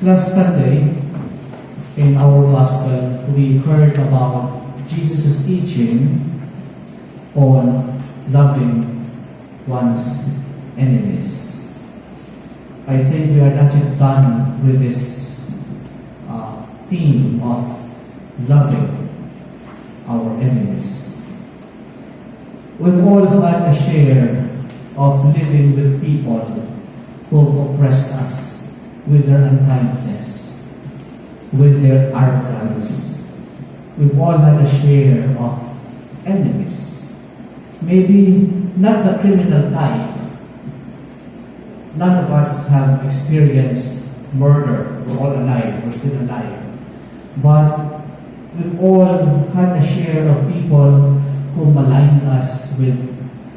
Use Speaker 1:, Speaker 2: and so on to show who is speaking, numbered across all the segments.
Speaker 1: Last Sunday, in our gospel, we heard about Jesus' teaching on loving one's enemies. I think we are not yet done with this theme of loving our enemies. We've all had a share of living with people who have oppressed us with their unkindness, with their arrogance. We've all had a share of enemies. Maybe not the criminal type. None of us have experienced murder. We're all alive. We're still alive. But we've all had a share of people who maligned us with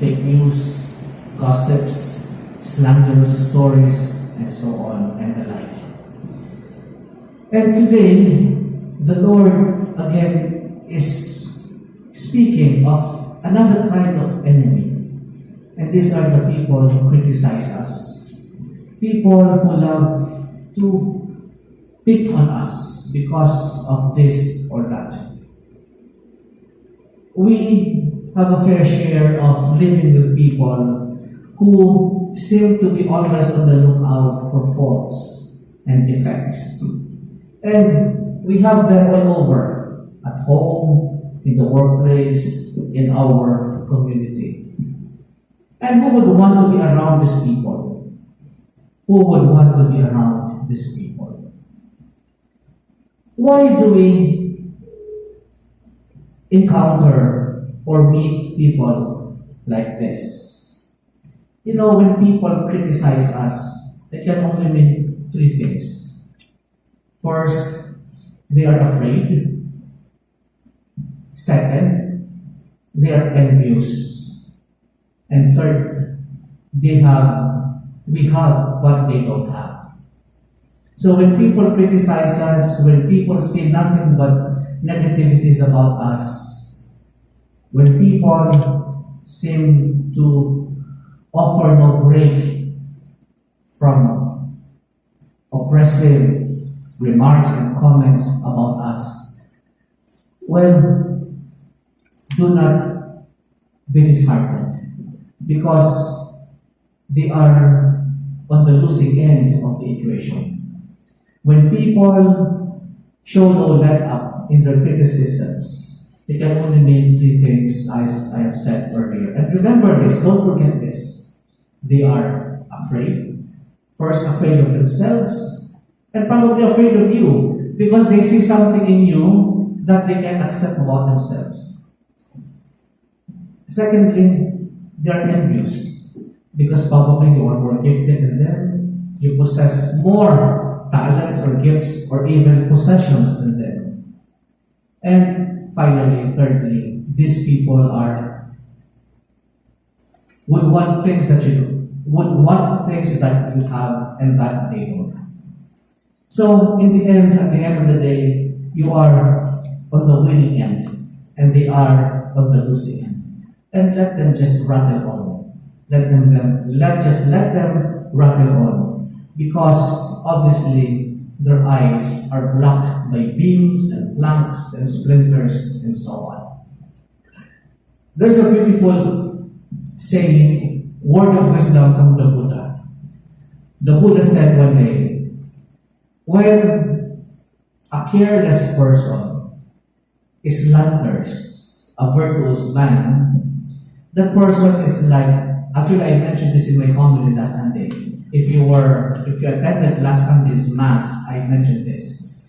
Speaker 1: fake news, gossips, slanderous stories, and so on and the like. And today, the Lord again is speaking of another kind of enemy. And these are the people who criticize us. People who love to pick on us because of this or that. We have a fair share of living with people who seem to be always on the lookout for faults and defects. And we have them all over, at home, in the workplace, in our community. And who would want to be around these people? Who would want to be around these people? Why do we encounter or meet people like this? You know, when people criticize us, it can only mean three things. First, they are afraid. Second, they are envious. And third, we have what they don't have. So when people criticize us, when people say nothing but negativities about us, when people seem to offer no break from oppressive remarks and comments about us, well, do not be disheartened, because they are on the losing end of the equation. When people show no let up in their criticisms, they can only mean three things, as I have said earlier. And remember this, don't forget this. They are afraid. First, afraid of themselves, and probably afraid of you, because they see something in you that they can accept about themselves. Secondly, they are envious, because probably you are more gifted than them. You possess more talents or gifts or even possessions than them. And finally, thirdly, these people would want things that you have and that they don't have. So in the end, at the end of the day, you are on the winning end and they are on the losing end. And let them just rattle on. Let them rattle on, because obviously their eyes are blocked by beams and planks and splinters and so on. There's a beautiful saying, word of wisdom from the Buddha. The Buddha said one day, when a careless person slanders a virtuous man, that person is like, actually I mentioned this in my homily last Sunday. If you attended last Sunday's Mass, I mentioned this.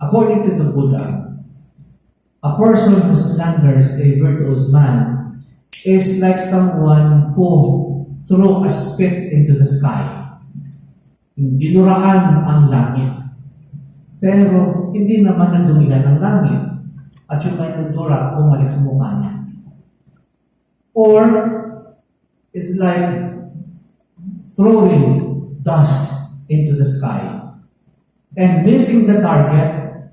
Speaker 1: According to the Buddha, a person who slanders a virtuous man is like someone who threw a spit into the sky. Dinuraan ang langit. Pero hindi naman nadumigan ang langit. At yung may nagdura, bumalik sa mukha niya. Or, it's like throwing dust into the sky. And missing the target,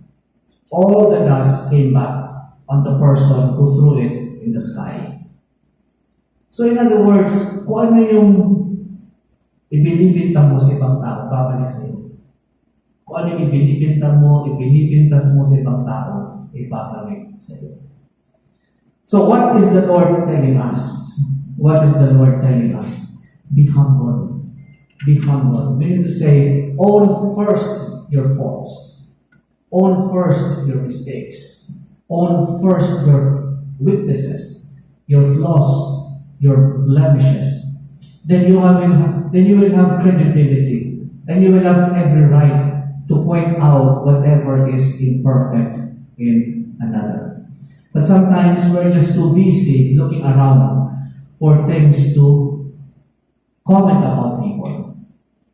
Speaker 1: all the dust came back on the person who threw it in the sky. So in other words, kung ano yung ibinibintang mo sa ibang tao, babalik sa iyo. Kung ano yung ibinibinta mo, ibinibintas mo sa ibang tao, ibabalik sa iyo. So what is the Lord telling us? What is the Lord telling us? Be humble. Be humble. We need to say, own first your faults. Own first your mistakes. Own first your weaknesses, your flaws, your blemishes. Then you will have credibility, and you will have every right to point out whatever is imperfect in another. But sometimes we're just too busy looking around for things to comment about people.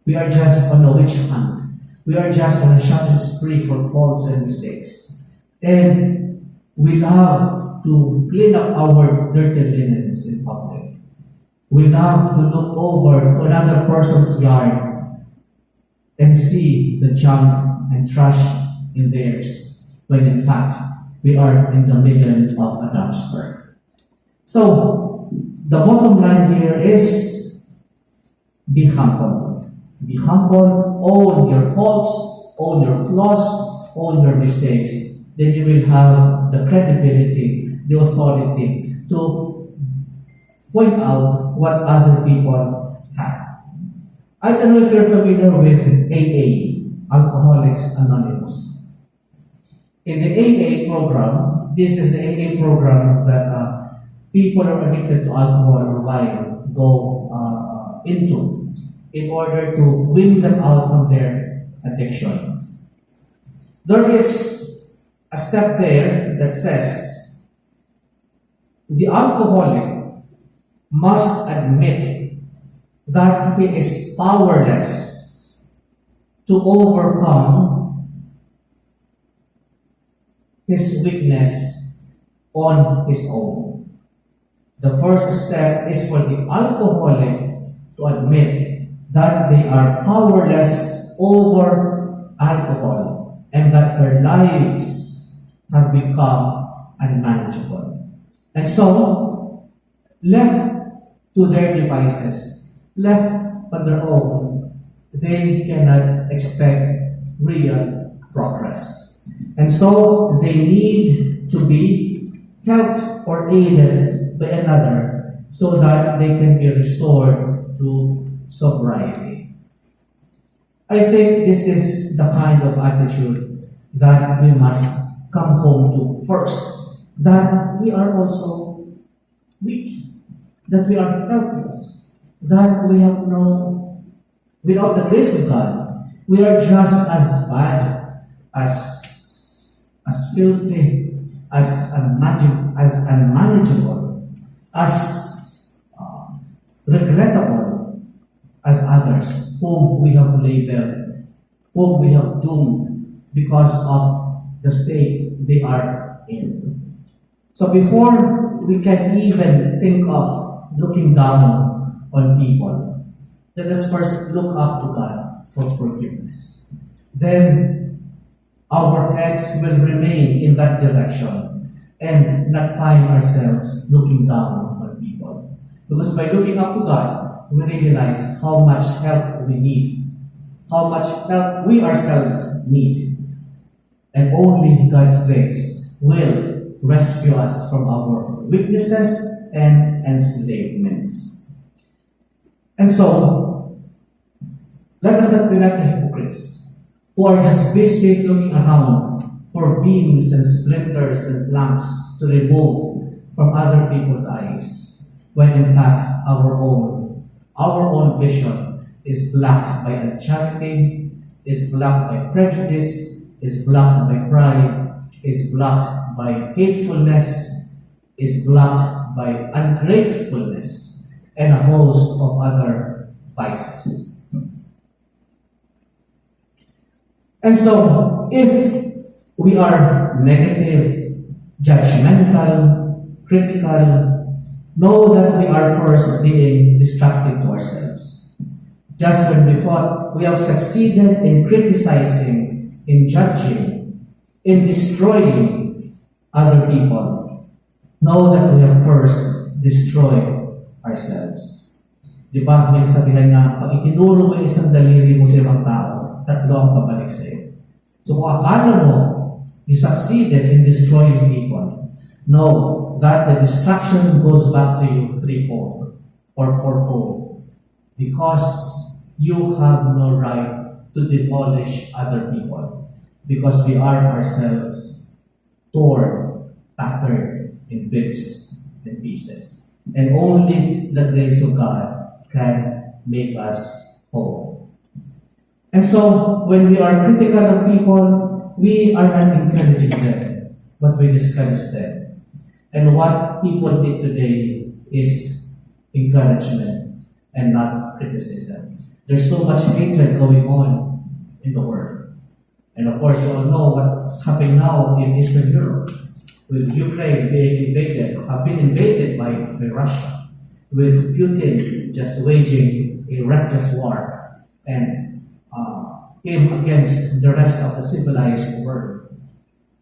Speaker 1: We are just on a witch hunt. We are just on a shopping spree for faults and mistakes. And we love to clean up our dirty linens in public. We love to look over to another person's yard and see the junk and trash in theirs, when in fact, we are in the middle of a dumpster. So, the bottom line here is, be humble. Be humble, own your faults, own your flaws, own your mistakes. Then you will have the credibility, the authority to point out what other people have. I don't know if you're familiar with AA, Alcoholics Anonymous. In the AA program, this is the AA program that people who are addicted to alcohol or wine go into in order to win them out from their addiction. There is a step there that says the alcoholic must admit that he is powerless to overcome his weakness on his own. The first step is for the alcoholic to admit that they are powerless over alcohol and that their lives have become unmanageable. And so, left to their devices, left on their own, they cannot expect real progress. And so, they need to be helped or aided by another so that they can be restored to sobriety. I think this is the kind of attitude that we must come home to first. That we are also weak. That we are helpless. That we have without the grace of God, we are just as bad, as filthy, as unmanageable, as regrettable as others whom we have labeled, whom we have doomed because of the state they are in. So before we can even think of looking down on people, let us first look up to God for forgiveness. Then our heads will remain in that direction and not find ourselves looking down on people. Because by looking up to God, we realize how much help we need, how much help we ourselves need. And only God's grace will rescue us from our weaknesses and enslavements. And so, let us not be like the hypocrites who are just busy looking around for beams and splinters and planks to remove from other people's eyes, when in fact our own vision is blocked by uncharity, is blocked by prejudice, is blocked by pride, is blocked by hatefulness, is blocked by ungratefulness, and a host of other vices. And so, if we are negative, judgmental, critical, know that we are first being destructive to ourselves. Just when we thought we have succeeded in criticizing, in judging, in destroying other people, know that we have first destroyed ourselves. Di ba, may sabihan nga, pag itinuro mo isang daliri mo sa ibang tao, tatlo ang babalik sa iyo. So kung akala mo, you succeeded in destroying people, know that the destruction goes back to you threefold or fourfold, because you have no right to demolish other people, because we are ourselves torn, tattered in bits and pieces. And only the grace of God can make us whole. And so, when we are critical of people, we are not encouraging them, but we discourage them. And what people need today is encouragement and not criticism. There's so much hatred going on in the world. And of course, you all know what's happening now in Eastern Europe, with Ukraine being invaded, have been invaded by Russia, with Putin just waging a reckless war and came against the rest of the civilized world.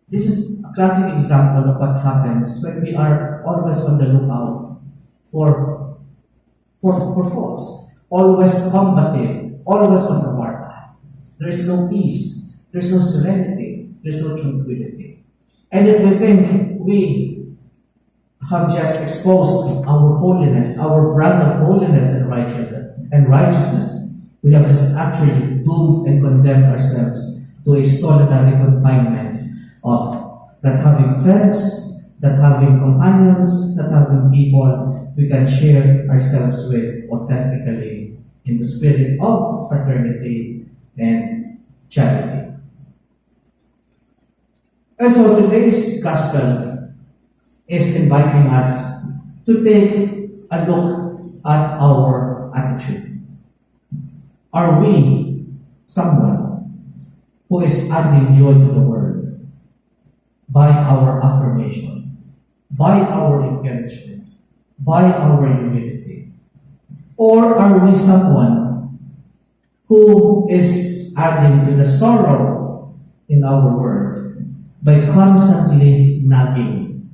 Speaker 1: This is a classic example of what happens when we are always on the lookout for faults, always combative, always on the warpath. There is no peace, there's no serenity, there's no tranquility. And if we think we have just exposed our holiness, our brand of holiness and righteousness, we have just actually doomed and condemned ourselves to a solitary confinement of not having friends, not having companions, not having people we can share ourselves with authentically in the spirit of fraternity and charity. And so today's gospel is inviting us to take a look at our attitude. Are we someone who is adding joy to the world by our affirmation, by our encouragement, by our humility? Or are we someone who is adding to the sorrow in our world by constantly nagging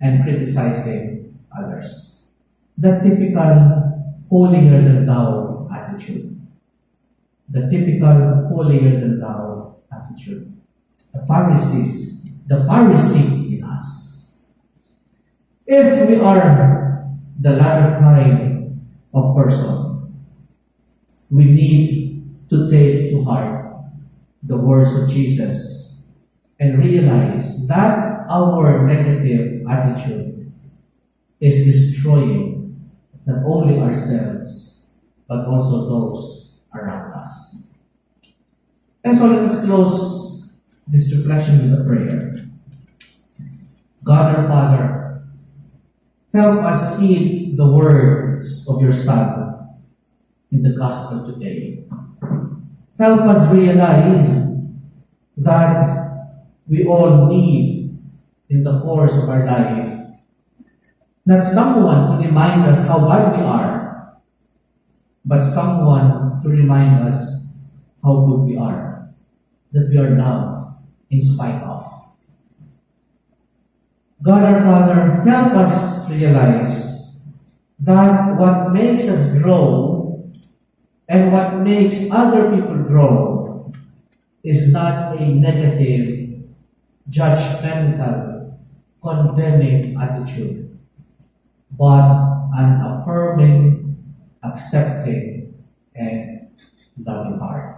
Speaker 1: and criticizing others? The typical holier than thou attitude. The typical holier than thou attitude. The Pharisee in us. If we are the latter kind of person, we need to take to heart the words of Jesus and realize that our negative attitude is destroying not only ourselves, but also those around us. And so let us close this reflection with a prayer. God our Father, help us heed the words of your Son in the gospel today. Help us realize that we all need in the course of our life not someone to remind us how bad we are, but someone to remind us how good we are, that we are loved in spite of. God our Father, help us realize that what makes us grow and what makes other people grow is not a negative, judgmental, condemning attitude, but an affirming, accepting, and loving heart.